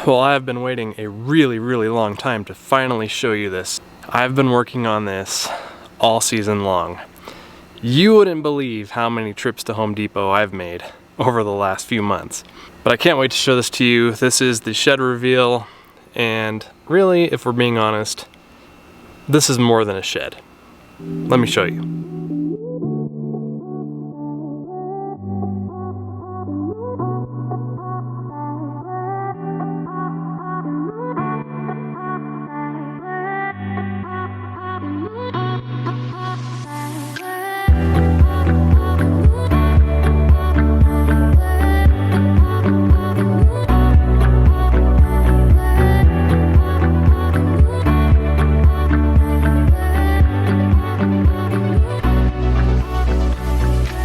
Well, I've been waiting a really long time to finally show you this. I've been working on this all season long. You wouldn't believe how many trips to Home Depot I've made over the last few months. But I can't wait to show this to you. This is the shed reveal, and really, if we're being honest, this is more than a shed. Let me show you.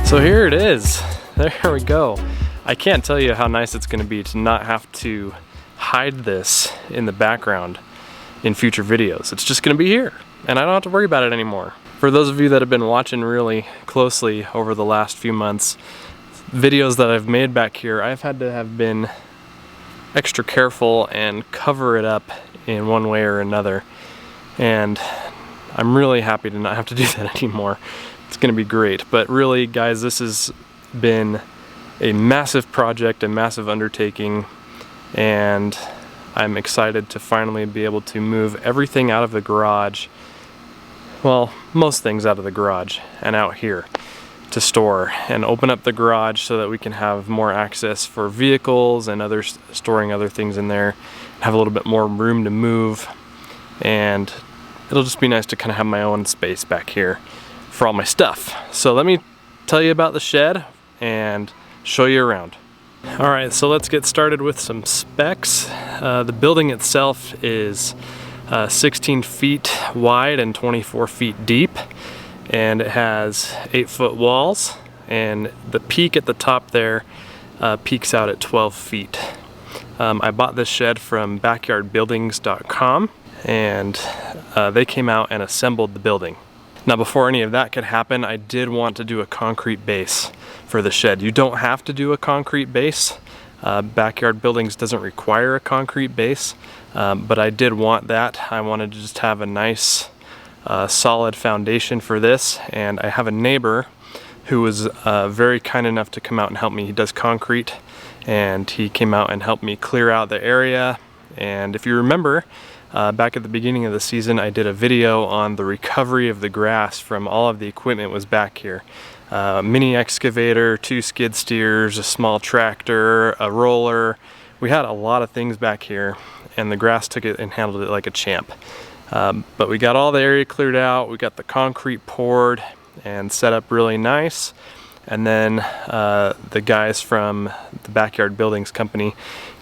So here it is. There we go. I can't tell you how nice it's going to be to not have to hide this in the background in future videos. It's just going to be here, and I don't have to worry about it anymore. For those of you that have been watching really closely over the last few months, videos that I've made back here, I've had to have been extra careful and cover it up in one way or another. And I'm really happy to not have to do that anymore. It's gonna be great. But really, guys, this has been a massive project, a massive undertaking, and I'm excited to finally be able to move everything out of the garage, well, most things out of the garage and out here to store, and open up the garage so that we can have more access for vehicles and storing other things in there, have a little bit more room to move, and it'll just be nice to kind of have my own space back here for all my stuff. So let me tell you about the shed and show you around. Alright, so let's get started with some specs. The building itself is 16 feet wide and 24 feet deep, and it has 8-foot walls, and the peak at the top there peaks out at 12 feet. I bought this shed from backyardbuildings.com, and they came out and assembled the building. Now, before any of that could happen, I did want to do a concrete base for the shed. You don't have to do a concrete base. Backyard Buildings doesn't require a concrete base, but I did want that. I wanted to just have a nice solid foundation for this, and I have a neighbor who was very kind enough to come out and help me. He does concrete, and he came out and helped me clear out the area. And if you remember, back at the beginning of the season, I did a video on the recovery of the grass from all of the equipment was back here. Mini excavator, 2 skid steers, a small tractor, a roller. We had a lot of things back here, and the grass took it and handled it like a champ. But we got all the area cleared out, we got the concrete poured and set up really nice. And then the guys from the Backyard Buildings company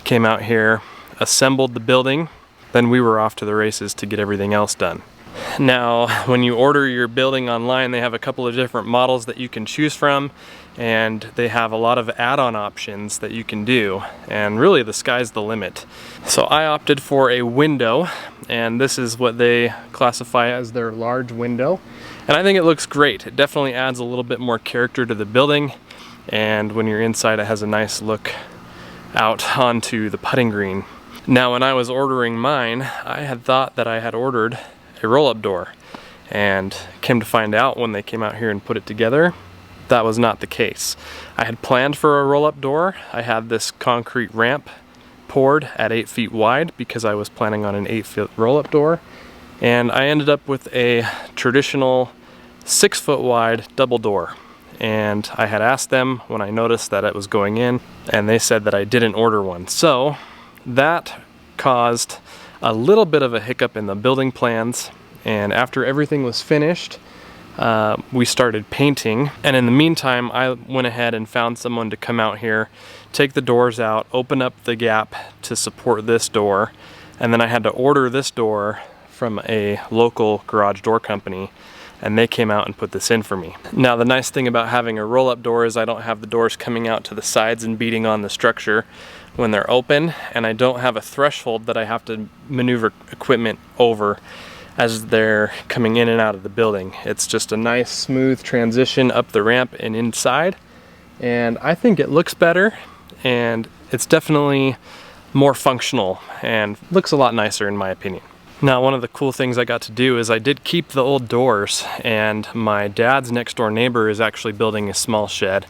came out here, assembled the building. Then we were off to the races to get everything else done. Now, when you order your building online, they have a couple of different models that you can choose from, and they have a lot of add-on options that you can do, and really the sky's the limit. So I opted for a window, and this is what they classify as their large window, and I think it looks great. It definitely adds a little bit more character to the building, and when you're inside, it has a nice look out onto the putting green. Now, when I was ordering mine, I had thought that I had ordered a roll-up door, and came to find out when they came out here and put it together, that was not the case. I had planned for a roll-up door. I had this concrete ramp poured at 8 feet wide because I was planning on an 8-foot roll-up door, and I ended up with a traditional 6-foot wide double door. And I had asked them when I noticed that it was going in, and they said that I didn't order one. So that caused a little bit of a hiccup in the building plans, and after everything was finished, we started painting. And in the meantime, I went ahead and found someone to come out here, take the doors out, open up the gap to support this door, and then I had to order this door from a local garage door company, and they came out and put this in for me. Now, the nice thing about having a roll-up door is I don't have the doors coming out to the sides and beating on the structure when they're open, and I don't have a threshold that I have to maneuver equipment over as they're coming in and out of the building. It's just a nice smooth transition up the ramp and inside, and I think it looks better, and it's definitely more functional and looks a lot nicer in my opinion. Now, one of the cool things I got to do is I did keep the old doors, and my dad's next door neighbor is actually building a small shed,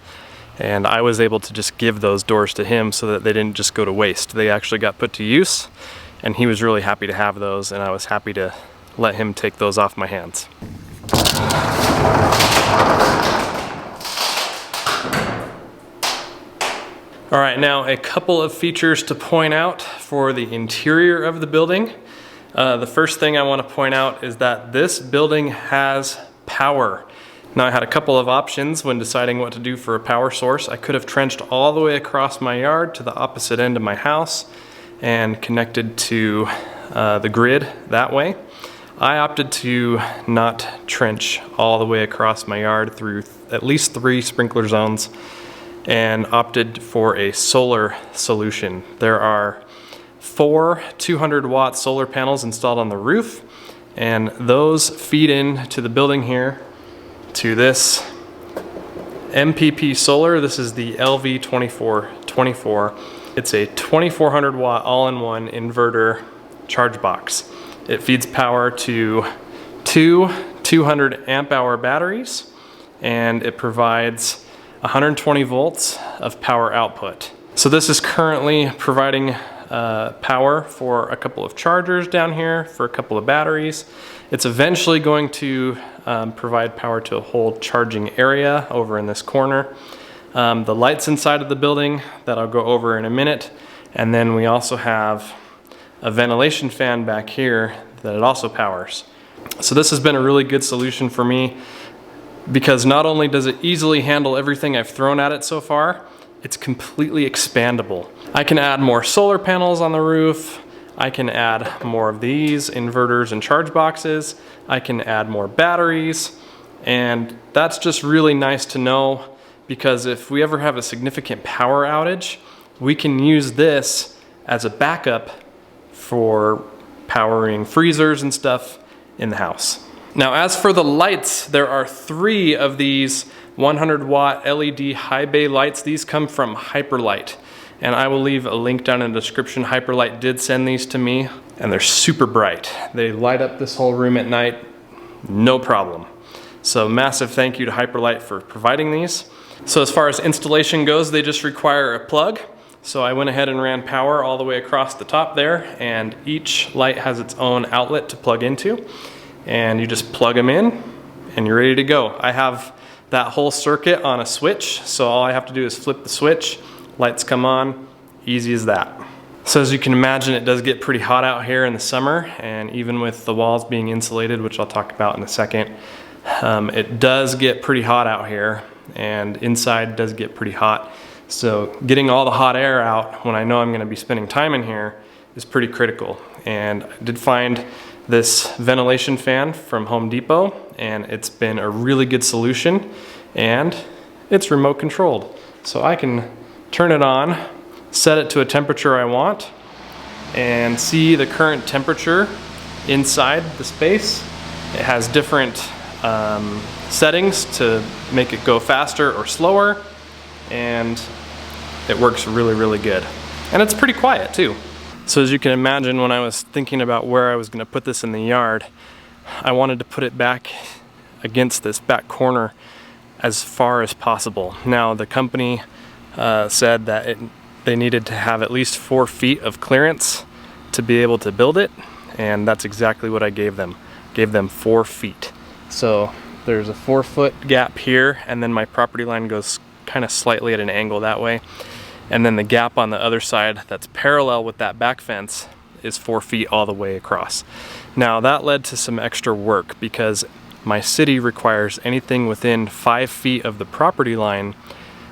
and I was able to just give those doors to him so that they didn't just go to waste. They actually got put to use, and he was really happy to have those, and I was happy to let him take those off my hands. All right, now a couple of features to point out for the interior of the building. The first thing I want to point out is that this building has power. Now, I had a couple of options when deciding what to do for a power source. I could have trenched all the way across my yard to the opposite end of my house and connected to the grid that way. I opted to not trench all the way across my yard through at least 3 sprinkler zones, and opted for a solar solution. There are 4 200-watt solar panels installed on the roof, and those feed into the building here to this MPP solar. This is the LV2424. It's a 2400-watt all-in-one inverter charge box. It feeds power to 2 200 amp hour batteries, and it provides 120 volts of power output. So this is currently providing power for a couple of chargers down here, for a couple of batteries. It's eventually going to provide power to a whole charging area over in this corner. The lights inside of the building that I'll go over in a minute, and then we also have a ventilation fan back here that it also powers. So this has been a really good solution for me, because not only does it easily handle everything I've thrown at it so far, it's completely expandable. I can add more solar panels on the roof. I can add more of these inverters and charge boxes. I can add more batteries, and that's just really nice to know, because if we ever have a significant power outage, we can use this as a backup for powering freezers and stuff in the house. Now, as for the lights, there are 3 of these 100-watt LED high bay lights. These come from HYPERLITE, and I will leave a link down in the description. HYPERLITE did send these to me, and they're super bright. They light up this whole room at night, no problem. So massive thank you to HYPERLITE for providing these. So as far as installation goes, they just require a plug. So I went ahead and ran power all the way across the top there, and each light has its own outlet to plug into. And you just plug them in and you're ready to go. I have that whole circuit on a switch, so all I have to do is flip the switch, lights come on, easy as that. So as you can imagine, it does get pretty hot out here in the summer, and even with the walls being insulated, which I'll talk about in a second, it does get pretty hot out here, and inside does get pretty hot. So getting all the hot air out when I know I'm gonna be spending time in here is pretty critical. And I did find this ventilation fan from Home Depot, and it's been a really good solution, and it's remote controlled. So I can turn it on, set it to a temperature I want, and see the current temperature inside the space. It has different settings to make it go faster or slower, and it works really, really good. And it's pretty quiet too. So as you can imagine, when I was thinking about where I was gonna put this in the yard, I wanted to put it back against this back corner as far as possible. Now, the company said that they needed to have at least 4 feet of clearance to be able to build it, and that's exactly what I gave them. Gave them 4 feet. So there's a 4-foot gap here, and then my property line goes kind of slightly at an angle that way. And then the gap on the other side that's parallel with that back fence is 4 feet all the way across. Now, that led to some extra work, because my city requires anything within 5 feet of the property line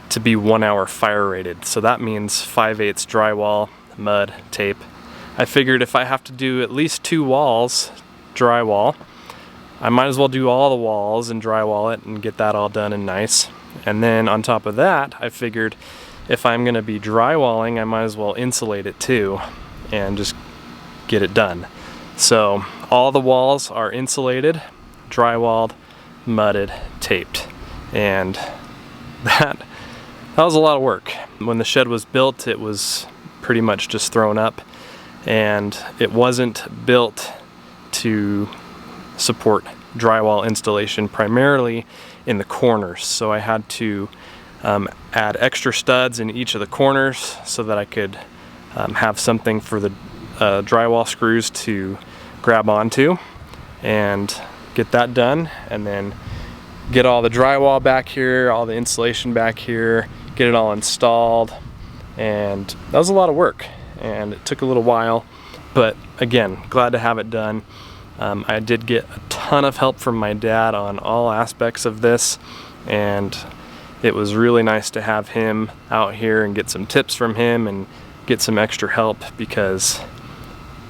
to be 1 hour fire rated. So that means 5/8 drywall, mud, tape. I figured if I have to do at least 2 walls drywall, I might as well do all the walls and drywall it and get that all done and nice. And then on top of that, I figured if I'm gonna be drywalling, I might as well insulate it too and just get it done. So all the walls are insulated, drywalled, mudded, taped. And that was a lot of work. When the shed was built, it was pretty much just thrown up, and it wasn't built to support drywall installation primarily in the corners. So I had to add extra studs in each of the corners so that I could have something for the drywall screws to grab onto and get that done, and then get all the drywall back here, all the insulation back here, get it all installed. And that was a lot of work, and it took a little while, but again, glad to have it done. I did get a ton of help from my dad on all aspects of this, and it was really nice to have him out here and get some tips from him and get some extra help, because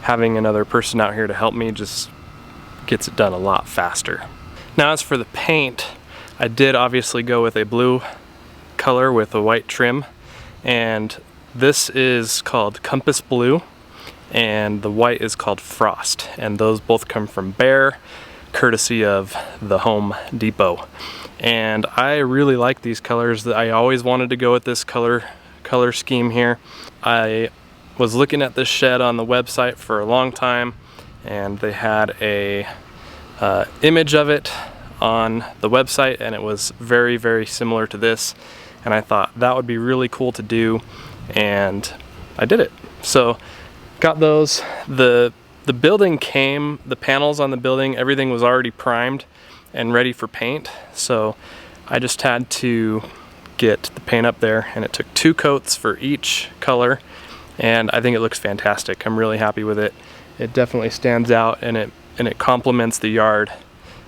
having another person out here to help me just gets it done a lot faster. Now, as for the paint, I did obviously go with a blue color with a white trim, and this is called Compass Blue, and the white is called Frost, and those both come from Behr, courtesy of the Home Depot. And I really like these colors. I always wanted to go with this color scheme here. I was looking at this shed on the website for a long time, and they had a image of it on the website, and it was very, very similar to this, and I thought that would be really cool to do, and I did it. So got those. The building came, the panels on the building, everything was already primed and ready for paint, so I just had to get the paint up there, and it took 2 coats for each color, and I think it looks fantastic. I'm really happy with it. It definitely stands out, and it complements the yard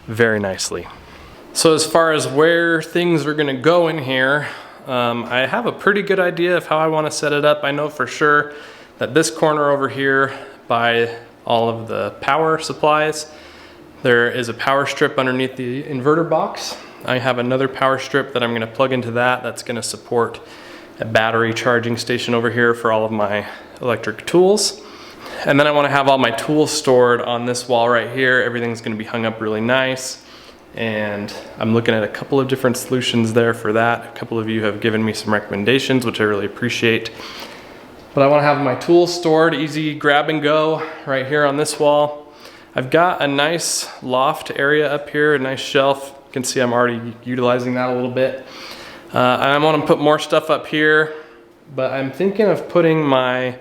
very nicely. So as far as where things are gonna go in here, I have a pretty good idea of how I want to set it up. I know for sure that this corner over here by all of the power supplies, there is a power strip underneath the inverter box. I have another power strip that I'm going to plug into that's going to support a battery charging station over here for all of my electric tools. And then I want to have all my tools stored on this wall right here. Everything's going to be hung up really nice, and I'm looking at a couple of different solutions there for that. A couple of you have given me some recommendations, which I really appreciate. But I want to have my tools stored, easy grab and go right here on this wall. I've got a nice loft area up here, a nice shelf. You can see I'm already utilizing that a little bit. I want to put more stuff up here, but I'm thinking of putting my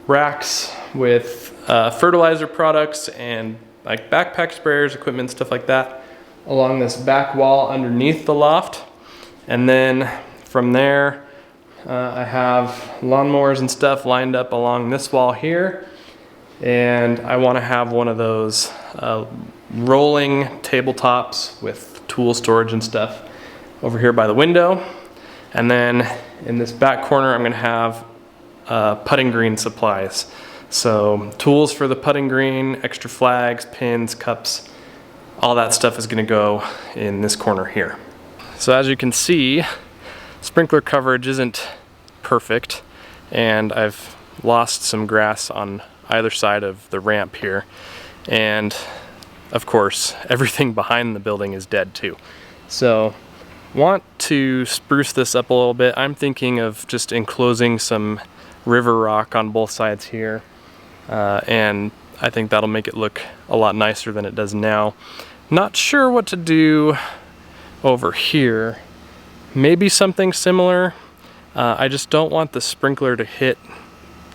racks with fertilizer products and like backpack sprayers, equipment, stuff like that, along this back wall underneath the loft. And then from there, I have lawnmowers and stuff lined up along this wall here. And I want to have one of those rolling tabletops with tool storage and stuff over here by the window. And then in this back corner, I'm going to have putting green supplies. So tools for the putting green, extra flags, pins, cups, all that stuff is going to go in this corner here. So as you can see, sprinkler coverage isn't perfect, and I've lost some grass on either side of the ramp here, and of course everything behind the building is dead too. So want to spruce this up a little bit. I'm thinking of just enclosing some river rock on both sides here, and I think that'll make it look a lot nicer than it does now. Not sure what to do over here. Maybe something similar. I just don't want the sprinkler to hit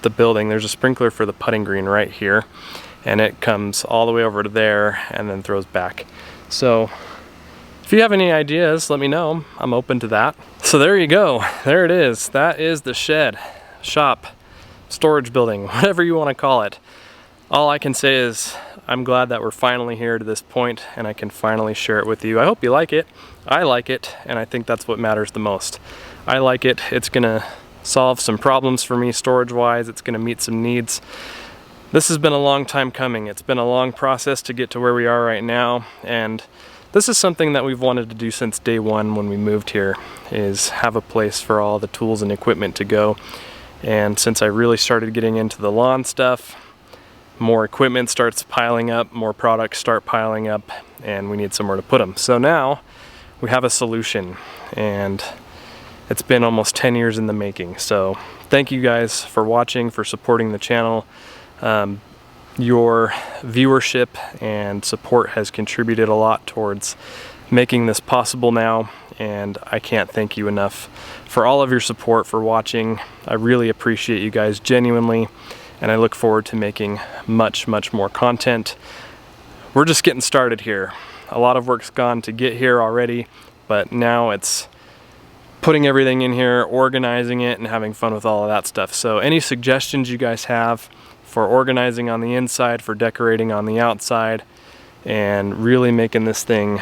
the building. There's a sprinkler for the putting green right here, and it comes all the way over to there and then throws back. So if you have any ideas, let me know. I'm open to that. So there you go. There it is. That is the shed, shop, storage building, whatever you want to call it. All I can say is I'm glad that we're finally here to this point, and I can finally share it with you. I hope you like it. I like it, and I think that's what matters the most. I like it. It's gonna solve some problems for me storage-wise. It's gonna meet some needs. This has been a long time coming. It's been a long process to get to where we are right now, and this is something that we've wanted to do since day one when we moved here, is have a place for all the tools and equipment to go. And since I really started getting into the lawn stuff, more equipment starts piling up, more products start piling up, and we need somewhere to put them. So now we have a solution, and it's been almost 10 years in the making. So thank you guys for watching, for supporting the channel. Your viewership and support has contributed a lot towards making this possible now, and I can't thank you enough for all of your support, for watching. I really appreciate you guys genuinely, and I look forward to making much more content. We're just getting started here. A lot of work's gone to get here already, but now it's putting everything in here, organizing it, and having fun with all of that stuff. So any suggestions you guys have for organizing on the inside, for decorating on the outside, and really making this thing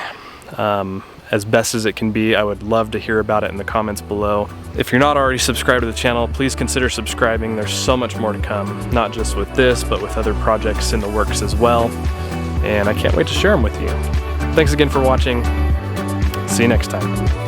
as best as it can be, I would love to hear about it in the comments below. If you're not already subscribed to the channel, please consider subscribing. There's so much more to come, not just with this, but with other projects in the works as well. And I can't wait to share them with you. Thanks again for watching. See you next time.